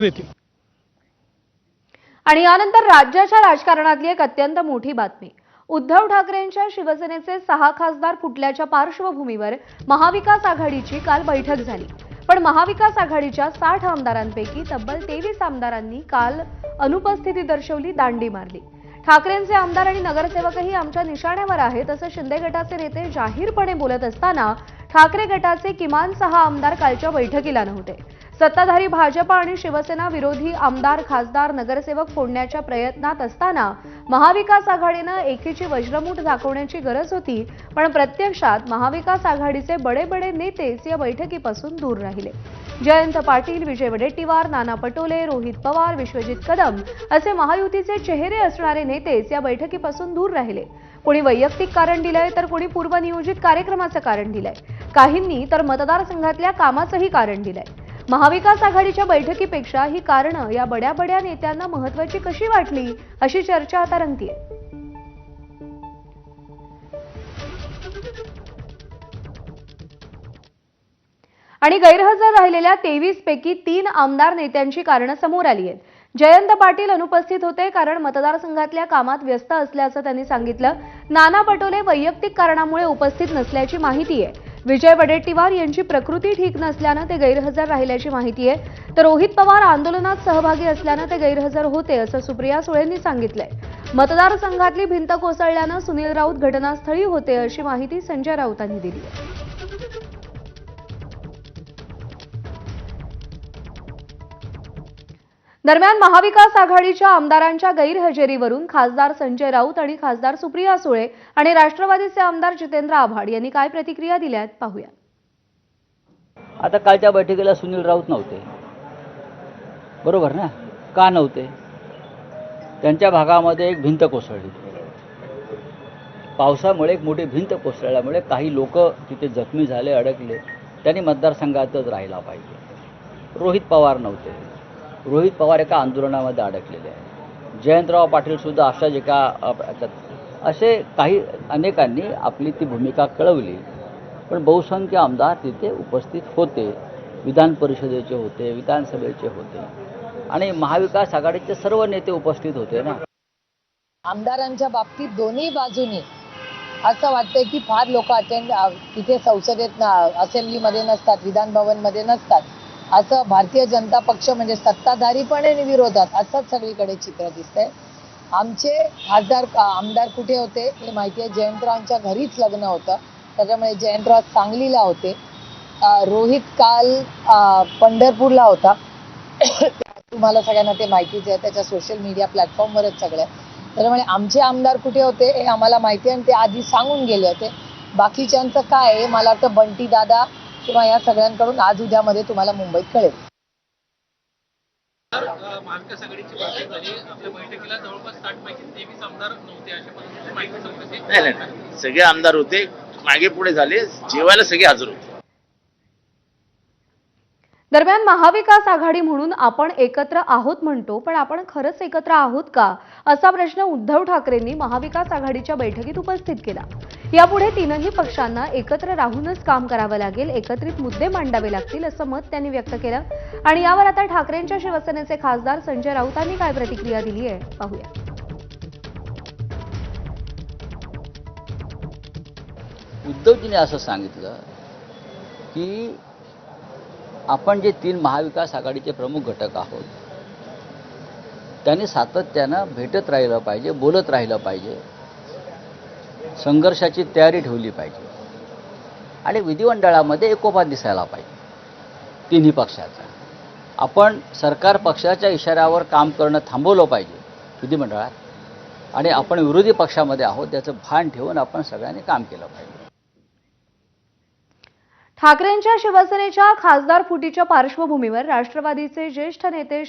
येतील। आणि यानंतर राज्याच्या राजकारणातली एक अत्यंत मोठी बातमी। उद्धव ठाकरेंच्या शिवसेनेचे 6 खासदार फुटल्याच्या पार्श्वभूमीवर महाविकास आघाडीची काल बैठक झाली। पण महाविकास आघाडीच्या 60 आमदारांपैकी तब्बल 23 आमदारांनी काल अनुपस्थिती दर्शवली, दांडी मारली। ठाकरेंचे आमदार आणि नगरसेवकही आमच्या निशाण्यावर आहेत असं शिंदे गटाचे नेते जाहीरपणे बोलत असताना ठाकरे गटाचे किमान 6 आमदार कालच्या बैठकीला नव्हते। सत्ताधारी भाजप आणि शिवसेना विरोधी आमदार, खासदार, नगरसेवक फोडण्याच्या प्रयत्नात असताना महाविकास आघाडीने एकीची वज्रमूठ दाखवण्याची गरज होती, पण प्रत्यक्षात महाविकास आघाडीचे बडे नेतेच या बैठकीपासून दूर राहिले। जयंत पाटील, विजय वडेट्टीवार, नाना पटोले, रोहित पवार, विश्वजित कदम असे महायुतीचे चेहरे असणारे नेतेच या बैठकीपासून दूर राहिले। कोणी वैयक्तिक कारण दिलंय तर कोणी पूर्वनियोजित कार्यक्रमाचं कारण दिलंय, काहींनी तर मतदारसंघातल्या कामाचंही कारण दिलंय। महाविकास आघाडीच्या बैठकीपेक्षा ही कारणं या बड्या नेत्यांना महत्त्वाची कशी वाटली, अशी चर्चा आता रंगतीये। आणि गैरहजर राहिलेल्या 23 पैकी 3 आमदार नेत्यांची कारणं समोर आली आहेत। जयंत पाटील अनुपस्थित होते कारण मतदारसंघातल्या कामात व्यस्त असल्याचं त्यांनी सांगितलं। नाना पटोले वैयक्तिक कारणामुळे उपस्थित नसल्याची माहिती आहे। विजय वडेट्टीवार यांची प्रकृती ठीक नसल्यानं ते गैरहजर राहिल्याची माहिती आहे, तर रोहित पवार आंदोलनात सहभागी असल्यानं ते गैरहजर होते असं सुप्रिया सुळेंनी सांगितलंय। मतदारसंघातली भिंत कोसळल्यानं सुनील राऊत घटनास्थळी होते अशी माहिती संजय राऊतांनी दिली आहे। दरम्यान महाविकास आघाडीच्या आमदारांच्या गैरहजेरीवरून खासदार संजय राऊत आणि खासदार सुप्रिया सुळे आणि राष्ट्रवादीचे आमदार जितेंद्र आव्हाड यांनी काय प्रतिक्रिया दिल्यात पाहूया। आता कालच्या बैठकीला सुनील राऊत नव्हते, बरोबर ना? का नव्हते? त्यांच्या भागामध्ये एक भिंत कोसळली, पावसामुळे एक मोठी भिंत कोसळल्यामुळे काही लोक तिथे जखमी झाले, अडकले, त्यांनी मतदारसंघातच राहिला पाहिजे। रोहित पवार नव्हते, रोहित पवार एका आंदोलनामध्ये अडकलेले आहे। जयंतराव पाटील सुद्धा अशाच एका असे काही अनेकांनी आपली ती भूमिका कळवली, पण बहुसंख्य आमदार तिथे उपस्थित होते, विधान परिषदेचे होते, विधानसभेचे होते आणि महाविकास आघाडीचे सर्व नेते उपस्थित होते ना। आमदारांच्या बाबतीत दोन्ही बाजूनी असं वाटतंय की फार लोक तिथे संसदेत असेंब्लीमध्ये नसतात, विधान भवनमध्ये नसतात, असं भारतीय जनता पक्ष म्हणजे सत्ताधारीपणे आणि विरोधात असंच सगळीकडे चित्र दिसतंय। आमचे आमदार कुठे होते हे माहिती आहे। जयंतरावांच्या घरीच लग्न होतं, त्याच्यामुळे जयंतराव सांगलीला होते। रोहित काल पंढरपूरला होता तुम्हाला सगळ्यांना ते माहितीच आहे, त्याच्या सोशल मीडिया प्लॅटफॉर्मवरच सगळं। त्याच्यामुळे आमचे आमदार कुठे होते हे आम्हाला माहिती आहे आणि ते आधी सांगून गेले होते। बाकीच्यांचं काय आहे मला वाटतं बंटी दादा किंवा या सगळ्यांकडून आज उद्यामध्ये तुम्हाला मुंबईत कळेल। महाविकास आघाडीची बैठक झाली, आपल्या बैठकीला जवळपास 60 पैकी 23 आमदार नव्हते अशा पद्धतीची माहिती समजते। नाही, सगळे आमदार होते, मागे पुढे झाले, जेवायला सगळे हजर होते। दरम्यान महाविकास आघाडी म्हणून आपण एकत्र आहोत म्हणतो, पण आपण खरंच एकत्र आहोत का, असा प्रश्न उद्धव ठाकरेंनी महाविकास आघाडीच्या बैठकीत उपस्थित केला। यापुढे तीनही पक्षांना एकत्र राहूनच काम करावं लागेल, एकत्रित मुद्दे मांडावे लागतील असं मत त्यांनी व्यक्त केलं। आणि यावर आता ठाकरेंच्या शिवसेनेचे खासदार संजय राऊतांनी काय प्रतिक्रिया दिली आहे पाहूया। उद्धवजींनी असं सांगितलं की आपण जे 3 महाविकास आघाडीचे प्रमुख घटक आहोत त्यांनी सातत्यानं भेटत राहिलं पाहिजे, बोलत राहिलं पाहिजे, संघर्षाची तयारी ठेवली पाहिजे आणि विधिमंडळामध्ये एकोपा दिसायला पाहिजे तिन्ही पक्षाचा। आपण सरकार पक्षाच्या इशाऱ्यावर काम करणं थांबवलं पाहिजे विधिमंडळात आणि आपण विरोधी पक्षामध्ये आहोत याचं भान ठेवून आपण सगळ्यांनी काम केलं पाहिजे। ठाकरेंच्या शिवसेनेच्या खासदार फुटीच्या पार्श्वभूमीवर राष्ट्रवादीचे ज्येष्ठ नेते